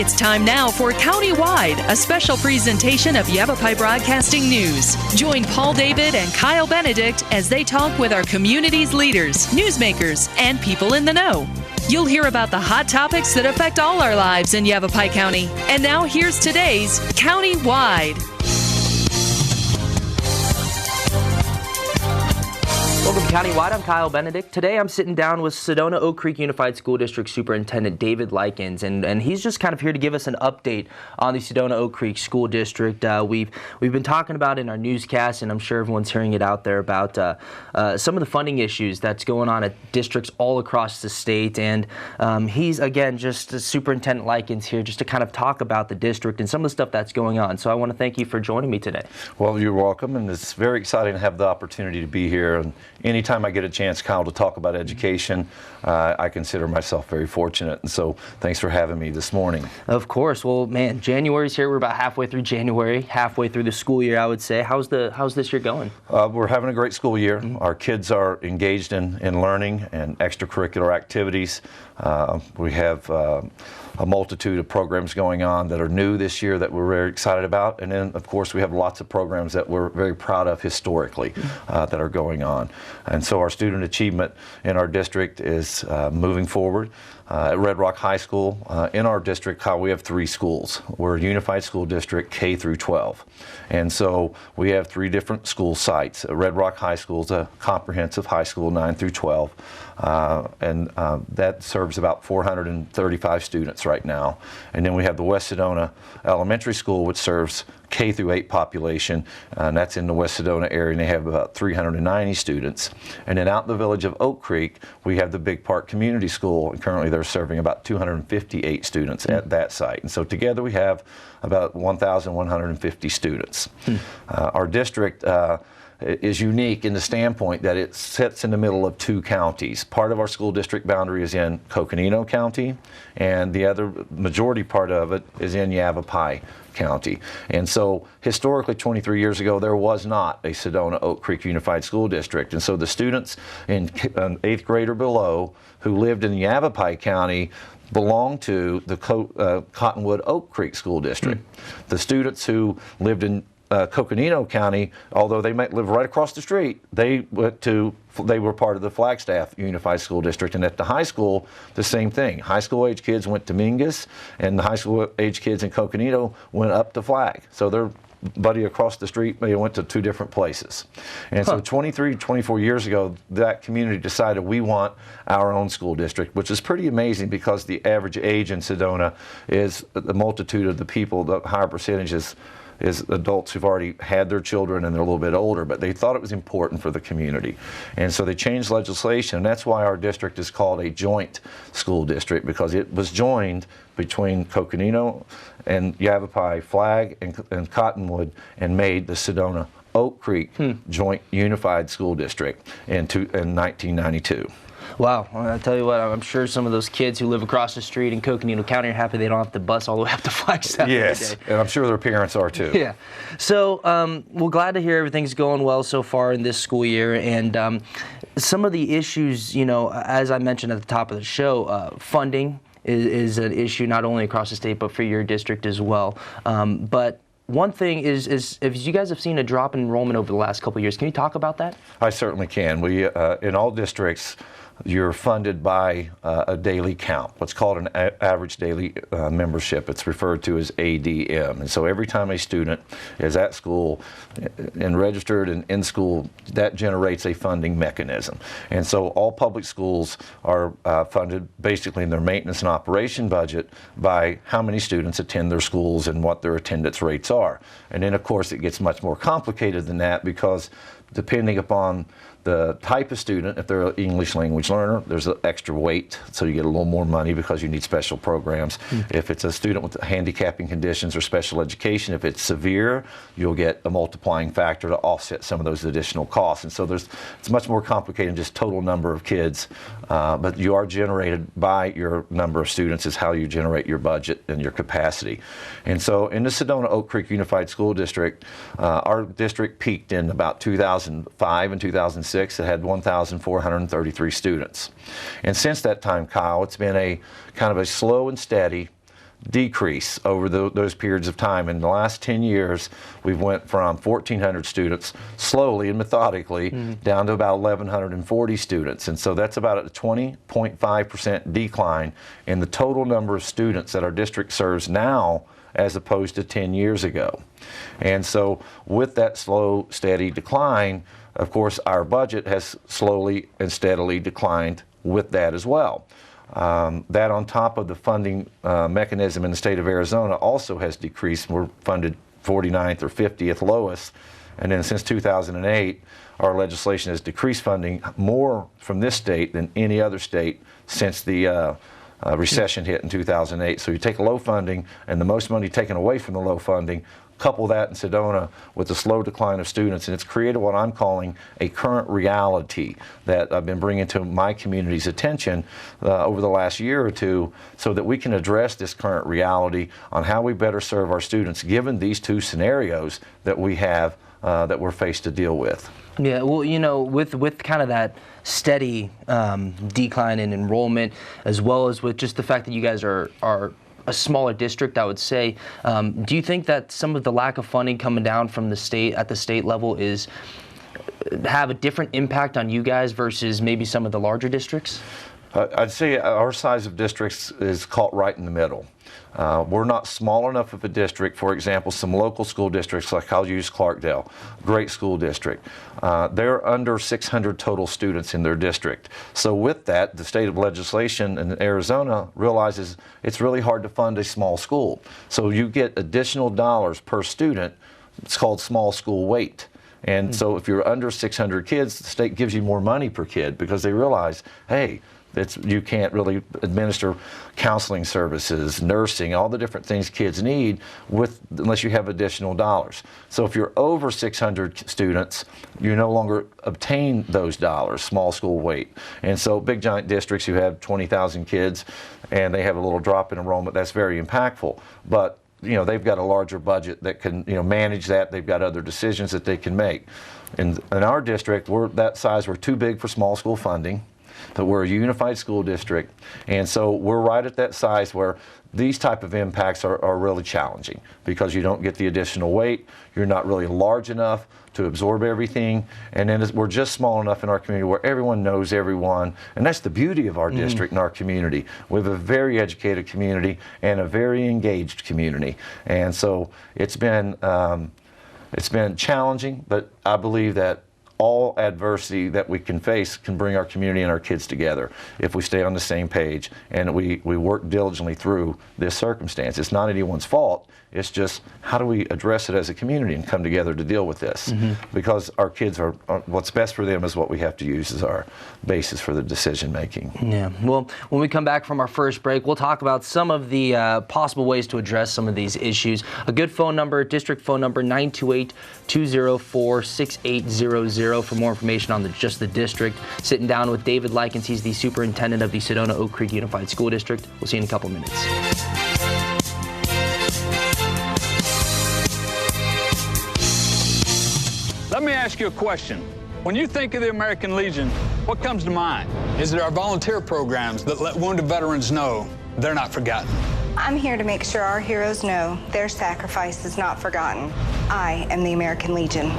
It's time now for Countywide, a special presentation of Yavapai Broadcasting News. Join Paul David and Kyle Benedict as they talk with our community's leaders, newsmakers, and people in the know. You'll hear about the hot topics that affect all our lives in Yavapai County. And now here's today's Countywide. Welcome to Countywide. I'm Kyle Benedict. Today I'm sitting down with Sedona Oak Creek Unified School District Superintendent David Likens, and he's just kind of here to give us an update on the Sedona Oak Creek School District. We've been talking about in our newscast, and I'm sure everyone's hearing it out there, about some of the funding issues that's going on at districts all across the state. And he's, again, just Superintendent Likens here just to kind of talk about the district and some of the stuff that's going on. So I want to thank you for joining me today. Well, you're welcome, and it's very exciting to have the opportunity to be here. And anytime I get a chance, Kyle, to talk about education, I consider myself very fortunate. And so thanks for having me this morning. Of course. Well, man, January's here. We're about halfway through January, halfway through the school year, I would say. How's this year going? We're having a great school year. Our kids are engaged in learning and extracurricular activities. We have a multitude of programs going on that are new this year that we're very excited about. And then, of course, we have lots of programs that we're very proud of historically that are going on. And so our student achievement in our district is moving forward. At Red Rock High School, in our district, Kyle, we have 3 schools. We're a unified school district, K through 12. And so we have 3 different school sites. Red Rock High School is a comprehensive high school, 9 through 12. And that serves about 435 students right now. And then we have the West Sedona Elementary School, which serves K through 8 population, and that's in the West Sedona area, and they have about 390 students. And then out in the village of Oak Creek, we have the Big Park Community School, and currently they're serving about 258 students at that site. And so together we have about 1,150 students. Our district is unique in the standpoint that it sits in the middle of 2 counties. Part of our school district boundary is in Coconino County, and the other majority part of it is in Yavapai County. And so historically, 23 years ago, there was not a Sedona Oak Creek Unified School District. And so the students in 8th grade or below who lived in Yavapai County belonged to the Cottonwood Oak Creek School District. The students who lived in Coconino County, although they might live right across the street, they were part of the Flagstaff Unified School District. And at the high school, the same thing. High school age kids went to Mingus, and the high school age kids in Coconino went up to Flag. So their buddy across the street, they went to 2 different places. And so 23, 24 years ago, that community decided we want our own school district, which is pretty amazing because the average age in Sedona is the multitude of the people, the higher percentages is adults who've already had their children and they're a little bit older, but they thought it was important for the community. And so they changed legislation, and that's why our district is called a joint school district, because it was joined between Coconino and Yavapai, Flag and Cottonwood, and made the Sedona Oak Creek Joint Unified School District in 1992. Wow, I'll tell you what, I'm sure some of those kids who live across the street in Coconino County are happy they don't have to bus all the way up to Flagstaff every day. And I'm sure their parents are too. Yeah. So we're glad to hear everything's going well so far in this school year. And some of the issues, you know, as I mentioned at the top of the show, funding is an issue not only across the state but for your district as well. But one thing is if you guys have seen a drop in enrollment over the last couple of years, can you talk about that? I certainly can. We, in all districts, you're funded by a daily count, what's called an average daily membership. It's referred to as ADM. And so every time a student is at school and registered and in school, that generates a funding mechanism. And so all public schools are funded basically in their maintenance and operation budget by how many students attend their schools and what their attendance rates are. And then, of course, it gets much more complicated than that, because depending upon the type of student, if they're an English language learner, there's an extra weight, so you get a little more money because you need special programs. If it's a student with handicapping conditions or special education, if it's severe, you'll get a multiplying factor to offset some of those additional costs. And so it's much more complicated than just total number of kids, but you are generated by your number of students is how you generate your budget and your capacity. And so in the Sedona Oak Creek Unified School District, our district peaked in about 2005 and 2006. It had 1,433 students. And since that time, Kyle, it's been a kind of a slow and steady decrease over those periods of time. In the last 10 years, we've went from 1,400 students slowly and methodically down to about 1,140 students. And so that's about a 20.5% decline in the total number of students that our district serves now as opposed to 10 years ago. And so with that slow, steady decline, of course, our budget has slowly and steadily declined with that as well. That on top of the funding mechanism in the state of Arizona also has decreased. We're funded 49th or 50th lowest. And then since 2008, our legislation has decreased funding more from this state than any other state since the recession hit in 2008. So you take low funding and the most money taken away from the low funding, couple that in Sedona with the slow decline of students, and it's created what I'm calling a current reality that I've been bringing to my community's attention over the last year or two, so that we can address this current reality on how we better serve our students given these two scenarios that we have that we're faced to deal with. Yeah, well, you know, with kind of that steady decline in enrollment, as well as with just the fact that you guys are a smaller district, I would say, do you think that some of the lack of funding coming down from the state at the state level have a different impact on you guys versus maybe some of the larger districts? I'd say our size of districts is caught right in the middle. We're not small enough of a district. For example, some local school districts, like I'll use Clarkdale, great school district. They're under 600 total students in their district. So with that, the state of legislation in Arizona realizes it's really hard to fund a small school. So you get additional dollars per student. It's called small school weight. And so if you're under 600 kids, the state gives you more money per kid because they realize, hey, you can't really administer counseling services, nursing, all the different things kids need unless you have additional dollars. So if you're over 600 students, you no longer obtain those dollars, small school weight. And so big giant districts who have 20,000 kids and they have a little drop in enrollment, that's very impactful. But you know, they've got a larger budget that can, you know, manage that. They've got other decisions that they can make. In our district, we're that size. We're too big for small school funding. But we're a unified school district, and so we're right at that size where these type of impacts are really challenging because you don't get the additional weight, you're not really large enough to absorb everything, and then we're just small enough in our community where everyone knows everyone, and that's the beauty of our district and our community. We have a very educated community and a very engaged community, and so it's been challenging, but I believe that all adversity that we can face can bring our community and our kids together if we stay on the same page and we work diligently through this circumstance. It's not anyone's fault. It's just how do we address it as a community and come together to deal with this? Because our kids are what's best for them is what we have to use as our basis for the decision making. Yeah. Well, when we come back from our first break, we'll talk about some of the possible ways to address some of these issues. A good phone number, district phone number, 928-204-6800 for more information on just the district. Sitting down with David Likens. He's the superintendent of the Sedona Oak Creek Unified School District. We'll see you in a couple minutes. Let me ask you a question. When you think of the American Legion, what comes to mind? Is it our volunteer programs that let wounded veterans know they're not forgotten? I'm here to make sure our heroes know their sacrifice is not forgotten. I am the American Legion.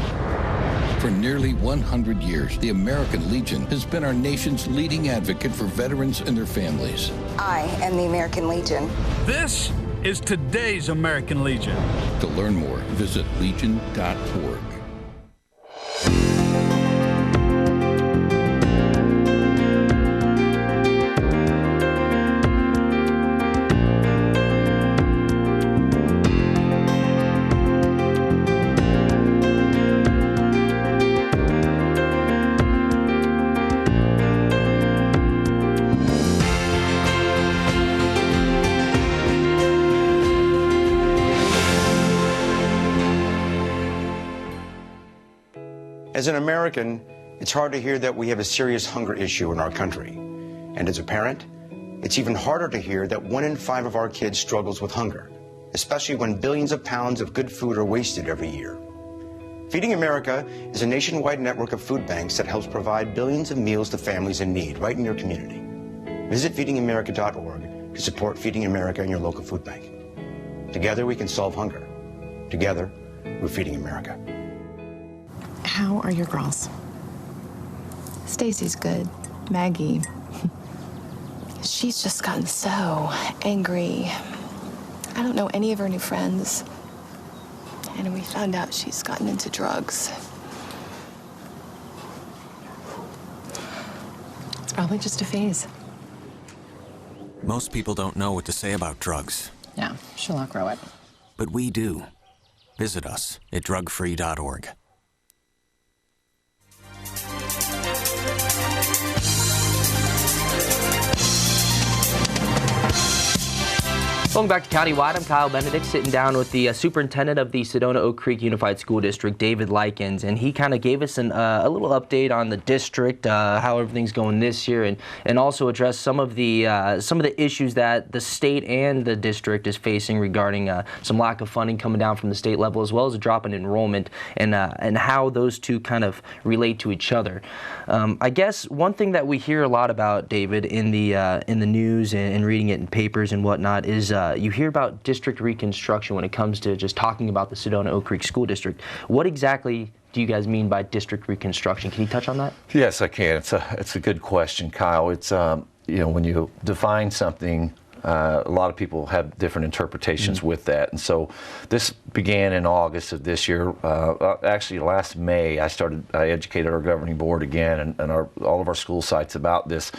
For nearly 100 years, the American Legion has been our nation's leading advocate for veterans and their families. I am the American Legion. This is today's American Legion. To learn more, visit legion.org. As an American, it's hard to hear that we have a serious hunger issue in our country. And as a parent, it's even harder to hear that 1 in 5 of our kids struggles with hunger, especially when billions of pounds of good food are wasted every year. Feeding America is a nationwide network of food banks that helps provide billions of meals to families in need right in your community. Visit feedingamerica.org to support Feeding America and your local food bank. Together we can solve hunger. Together, we're Feeding America. How are your girls? Stacy's good. Maggie, she's just gotten so angry. I don't know any of her new friends. And we found out she's gotten into drugs. It's probably just a phase. Most people don't know what to say about drugs. Yeah, she'll outgrow it. But we do. Visit us at drugfree.org. Welcome back to Countywide. I'm Kyle Benedict, sitting down with the superintendent of the Sedona Oak Creek Unified School District, David Likens, and he kind of gave us a little update on the district, how everything's going this year, and also addressed some of the issues that the state and the district is facing regarding some lack of funding coming down from the state level, as well as a drop in enrollment, and how those two kind of relate to each other. I guess one thing that we hear a lot about, David, in the news and reading it in papers and whatnot is you hear about district reconstruction when it comes to just talking about the Sedona Oak Creek School District. What exactly do you guys mean by district reconstruction? Can you touch on that? Yes, I can. It's a good question, Kyle. It's when you define something, a lot of people have different interpretations with that. And so this began in August of this year. Actually, last May, I educated our governing board again and all of our school sites about this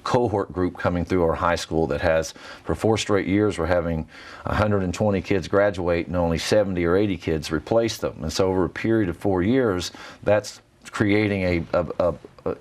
cohort group coming through our high school that has, for 4 straight years, we're having 120 kids graduate and only 70 or 80 kids replace them. And so over a period of 4 years, that's creating a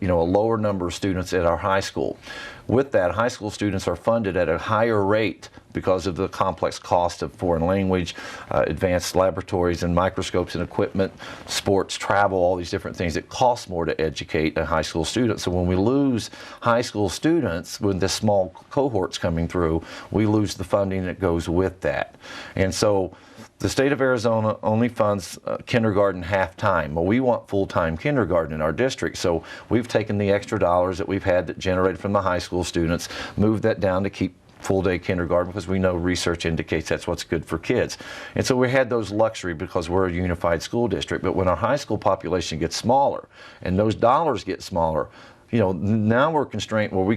lower number of students at our high school. With that, high school students are funded at a higher rate because of the complex cost of foreign language, advanced laboratories and microscopes and equipment, sports, travel, all these different things. It costs more to educate a high school student. So when we lose high school students with the small cohorts coming through, we lose the funding that goes with that. And so the state of Arizona only funds kindergarten half-time. Well, we want full-time kindergarten in our district, so we've taken the extra dollars that we've had that generated from the high school students, moved that down to keep full-day kindergarten because we know research indicates that's what's good for kids. And so we had those luxury because we're a unified school district. But when our high school population gets smaller and those dollars get smaller, now we're constrained where we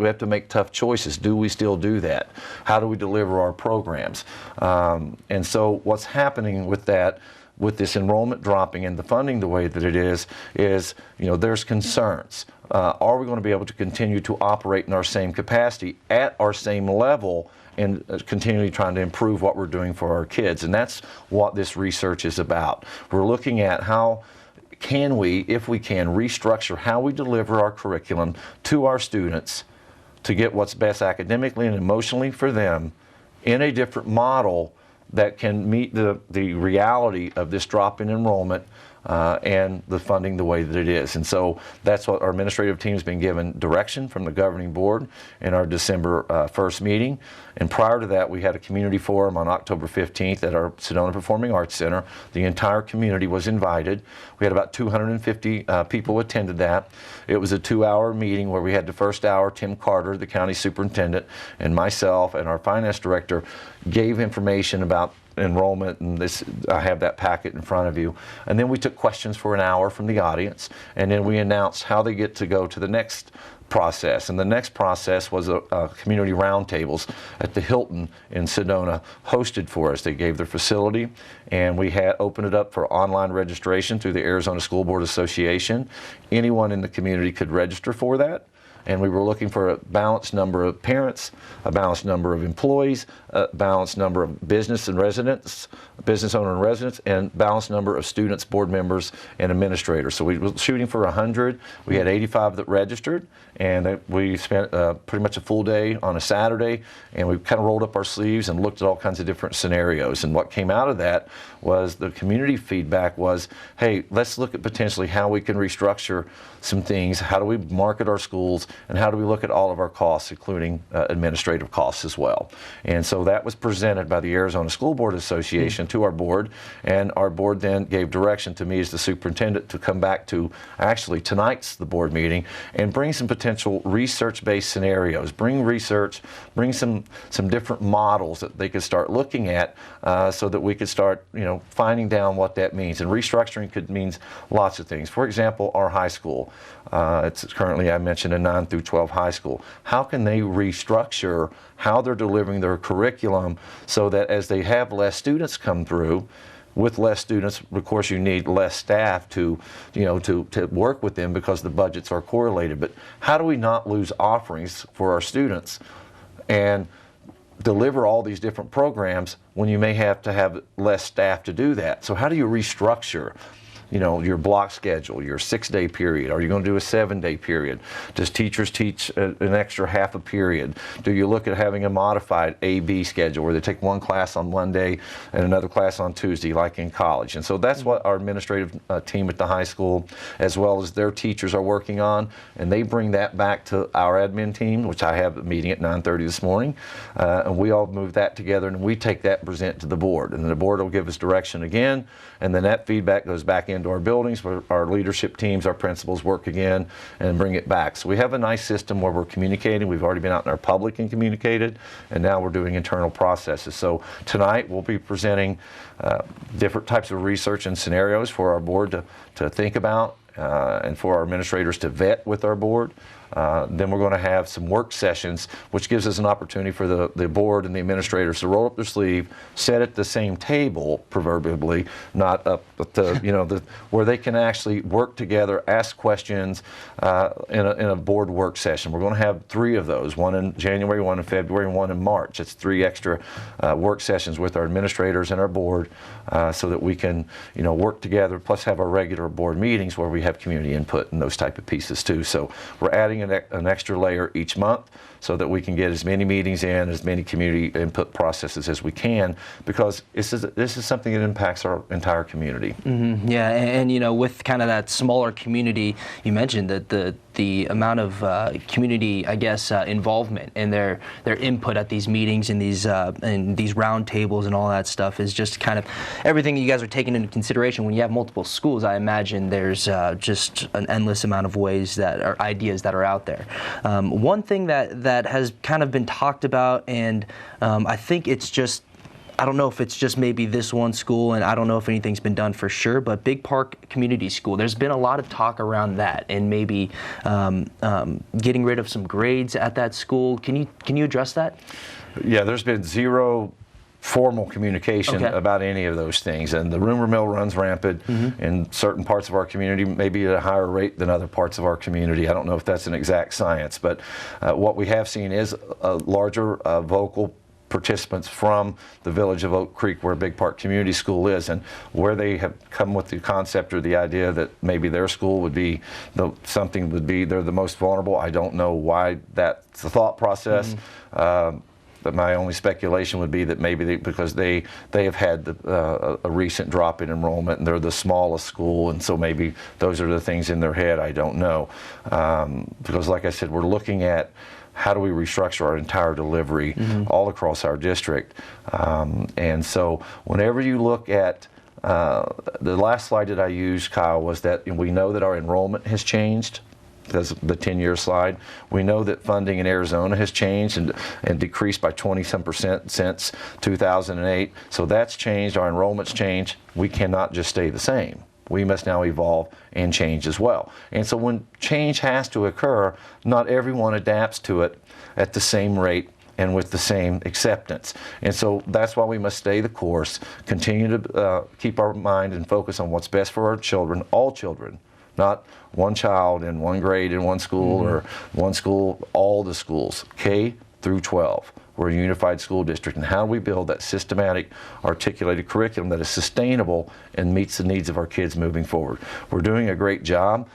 have to make tough choices. Do we still do that? How do we deliver our programs? And so what's happening with that, with this enrollment dropping and the funding the way that it is there's concerns. Are we going to be able to continue to operate in our same capacity at our same level and continually trying to improve what we're doing for our kids? And that's what this research is about. We're looking at how can we, if we can, restructure how we deliver our curriculum to our students to get what's best academically and emotionally for them in a different model that can meet the reality of this drop in enrollment and the funding the way that it is. And so that's what our administrative team has been given direction from the governing board in our December 1st meeting. And prior to that, we had a community forum on October 15th at our Sedona Performing Arts Center. The entire community was invited. We had about 250 people attended that. It was a 2-hour meeting where we had the first hour, Tim Carter, the county superintendent, and myself and our finance director gave information about enrollment, and this, I have that packet in front of you. And then we took questions for an hour from the audience, and then we announced how they get to go to the next process. And the next process was a community roundtables at the Hilton in Sedona hosted for us. They gave their facility, and we had opened it up for online registration through the Arizona School Board Association. Anyone in the community could register for that. And we were looking for a balanced number of parents, a balanced number of employees, a balanced number of business and residents, business owner and residents, and balanced number of students, board members, and administrators. So we were shooting for 100. We had 85 that registered, and we spent pretty much a full day on a Saturday, and we kind of rolled up our sleeves and looked at all kinds of different scenarios. And what came out of that was the community feedback was, hey, let's look at potentially how we can restructure some things. How do we market our schools? and how do we look at all of our costs, including administrative costs as well. And so that was presented by the Arizona School Board Association to our board, and our board then gave direction to me as the superintendent to come back to actually tonight's the board meeting and bring some potential research-based scenarios, bring research, bring some different models that they could start looking at so that we could start, finding down what that means. And restructuring could mean lots of things. For example, our high school, it's currently, I mentioned, a 9 through 12 high school. How can they restructure how they're delivering their curriculum so that as they have less students come through, with less students, of course, you need less staff to work with them because the budgets are correlated. But how do we not lose offerings for our students and deliver all these different programs when you may have to have less staff to do that? So how do you restructure your block schedule, your 6-day period? Are you going to do a 7-day period? Does teachers teach an extra half a period? Do you look at having a modified A-B schedule where they take one class on one day and another class on Tuesday, like in college? And so that's what our administrative team at the high school, as well as their teachers, are working on, and they bring that back to our admin team, which I have a meeting at 9:30 this morning, and we all move that together, and we take that and present to the board, and the board will give us direction again, and then that feedback goes back into our buildings where our leadership teams, our principals, work again and bring it back. So we have a nice system where we're communicating. We've already been out in our public and communicated, and now we're doing internal processes. So tonight we'll be presenting different types of research and scenarios for our board to think about and for our administrators to vet with our board. Then we're going to have some work sessions, which gives us an opportunity for the board and the administrators to roll up their sleeve, sit at the same table, proverbially, not up at the, where they can actually work together, ask questions in a board work session. We're going to have 3 of those, one in January, one in February, and one in March. It's 3 extra work sessions with our administrators and our board so that we can, work together, plus have our regular board meetings where we have community input and those type of pieces too. So we're adding an extra layer each month so that we can get as many meetings in, as many community input processes as we can, because this is something that impacts our entire community. Mm-hmm. Yeah, and with kind of that smaller community, you mentioned that the amount of community, I guess, involvement and their input at these meetings and these round tables and all that stuff is just kind of everything you guys are taking into consideration. When you have multiple schools, I imagine there's just an endless amount of ways that are ideas that are out there. One thing that has kind of been talked about, and I think it's just, I don't know if it's just maybe this one school, and I don't know if anything's been done for sure, but Big Park Community School, there's been a lot of talk around that and maybe getting rid of some grades at that school. Can you address that? Yeah, there's been zero formal communication about any of those things, and the rumor mill runs rampant in certain parts of our community, maybe at a higher rate than other parts of our community. I don't know if that's an exact science, but what we have seen is a larger vocal participants from the village of Oak Creek, where Big Park Community School is, and where they have come with the concept or the idea that maybe their school would be they're the most vulnerable. I don't know why that's the thought process. But my only speculation would be that maybe because they have had a recent drop in enrollment, and they're the smallest school, and so maybe those are the things in their head. I don't know. Because like I said, we're looking at how do we restructure our entire delivery all across our district. And so whenever you look at the last slide that I used, Kyle, was that we know that our enrollment has changed. That's the 10-year slide. We know that funding in Arizona has changed and decreased by 20-some% since 2008. So that's changed. Our enrollment's changed. We cannot just stay the same. We must now evolve and change as well. And so when change has to occur, not everyone adapts to it at the same rate and with the same acceptance. And so that's why we must stay the course, continue to keep our mind and focus on what's best for our children, all children, not one child in one grade in one school or one school, all the schools, K through 12. We're a unified school district, and how do we build that systematic, articulated curriculum that is sustainable and meets the needs of our kids moving forward? We're doing a great job.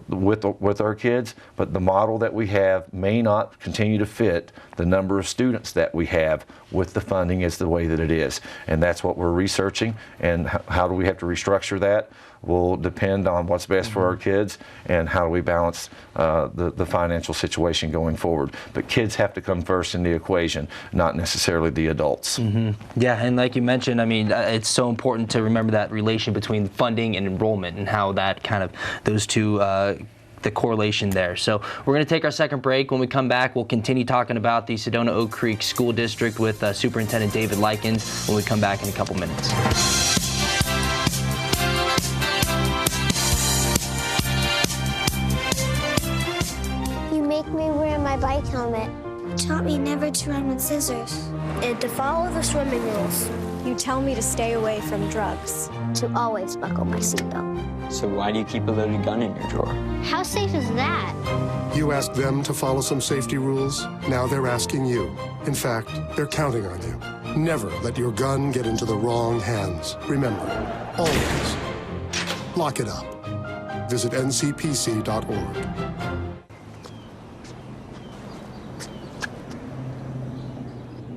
with our kids, but the model that we have may not continue to fit the number of students that we have with the funding is the way that it is. And that's what we're researching, and how do we have to restructure that will depend on what's best for our kids and how do we balance the financial situation going forward. But kids have to come first in the equation, not necessarily the adults. Yeah, and like you mentioned, I mean, it's so important to remember that relation between funding and enrollment and how that kind of, those two, the correlation there. So we're going to take our second break. When we come back, we'll continue talking about the Sedona Oak Creek School District with Superintendent David Likens when we come back in a couple minutes. Make me wear my bike helmet. Taught me never to run with scissors. And to follow the swimming rules. You tell me to stay away from drugs. To always buckle my seatbelt. So why do you keep a loaded gun in your drawer? How safe is that? You asked them to follow some safety rules. Now they're asking you. In fact, they're counting on you. Never let your gun get into the wrong hands. Remember, always lock it up. Visit ncpc.org.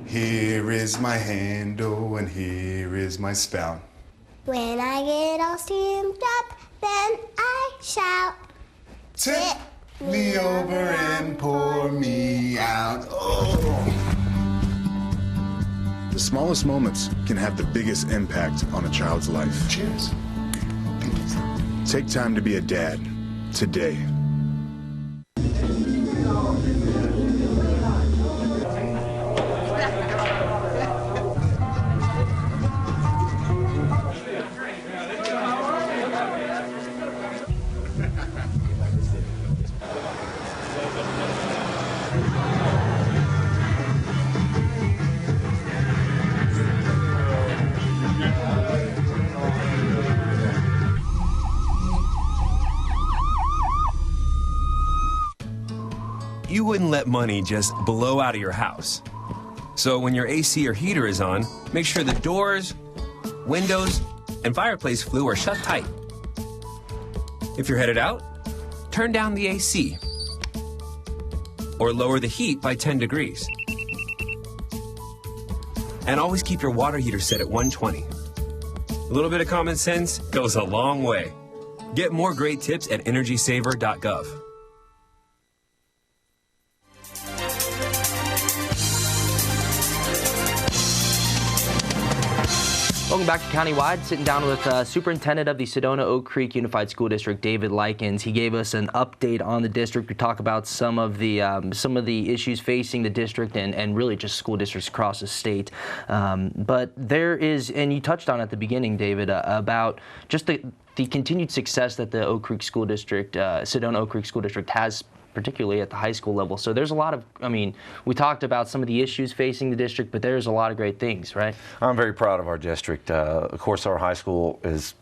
Here is my handle and here is my spout. When I get all steamed up, then I shout. Tip me over and pour me out. Oh. The smallest moments can have the biggest impact on a child's life. Cheers. Take time to be a dad today. You wouldn't let money just blow out of your house. So when your AC or heater is on, make sure the doors, windows, and fireplace flue are shut tight. If you're headed out, turn down the AC or lower the heat by 10 degrees. And always keep your water heater set at 120. A little bit of common sense goes a long way. Get more great tips at energysaver.gov. Welcome back to Countywide. Sitting down with Superintendent of the Sedona Oak Creek Unified School District, David Likens. He gave us an update on the district. We talk about some of the issues facing the district and really just school districts across the state. But there is, and you touched on at the beginning, David, about just the continued success that the Oak Creek School District, Sedona Oak Creek School District has, particularly at the high school level. So there's a lot of, I mean, we talked about some of the issues facing the district, but there's a lot of great things, right? I'm very proud of our district. Of course, our high school is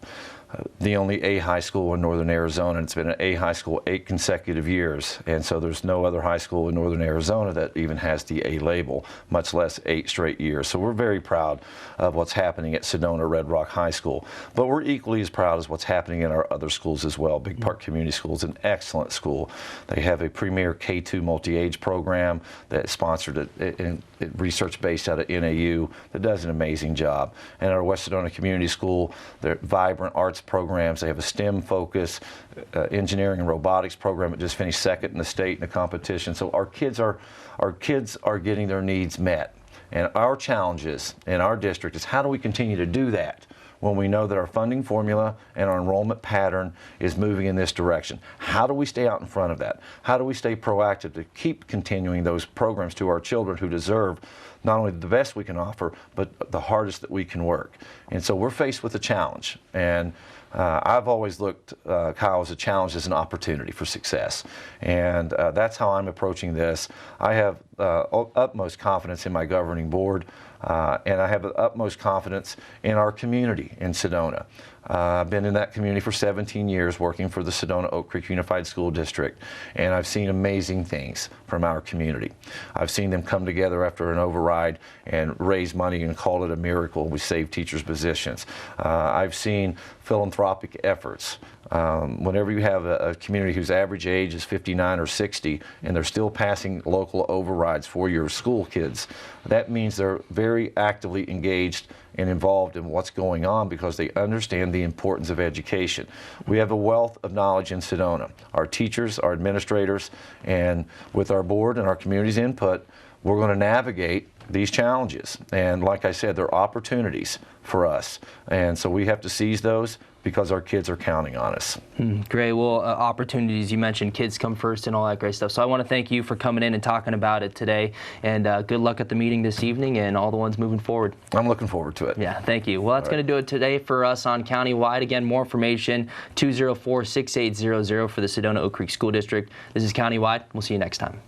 the only A high school in northern Arizona, and it's been an A high school 8 consecutive years. And so there's no other high school in northern Arizona that even has the A label, much less 8 straight years. So we're very proud of what's happening at Sedona Red Rock High School. But we're equally as proud as what's happening in our other schools as well. Big Park Community School is an excellent school. They have a premier K-2 multi-age program that's sponsored and research-based out of NAU that does an amazing job. And our West Sedona Community School, they're vibrant arts programs. They have a STEM focus, engineering and robotics program that just finished second in the state in the competition. So our kids are getting their needs met. And our challenges in our district is how do we continue to do that when we know that our funding formula and our enrollment pattern is moving in this direction? How do we stay out in front of that? How do we stay proactive to keep continuing those programs to our children who deserve not only the best we can offer, but the hardest that we can work? And so we're faced with a challenge. And I've always looked, Kyle, as a challenge as an opportunity for success. And that's how I'm approaching this. I have utmost confidence in my governing board, and I have the utmost confidence in our community in Sedona. I've been in that community for 17 years working for the Sedona Oak Creek Unified School District, and I've seen amazing things from our community. I've seen them come together after an override and raise money and call it a miracle. We save teachers' positions. I've seen philanthropic efforts. Whenever you have a community whose average age is 59 or 60 and they're still passing local overrides for your school kids, that means they're very actively engaged and involved in what's going on because they understand the importance of education. We have a wealth of knowledge in Sedona. Our teachers, our administrators, and with our board and our community's input, we're going to navigate these challenges. And like I said, they're opportunities for us. And so we have to seize those because our kids are counting on us. Great. Well, opportunities, you mentioned kids come first and all that great stuff. So I want to thank you for coming in and talking about it today. And good luck at the meeting this evening and all the ones moving forward. I'm looking forward to it. Yeah, thank you. Well, that's going to do it today for us on Countywide. Again, more information, 204-6800 for the Sedona Oak Creek School District. This is Countywide. We'll see you next time.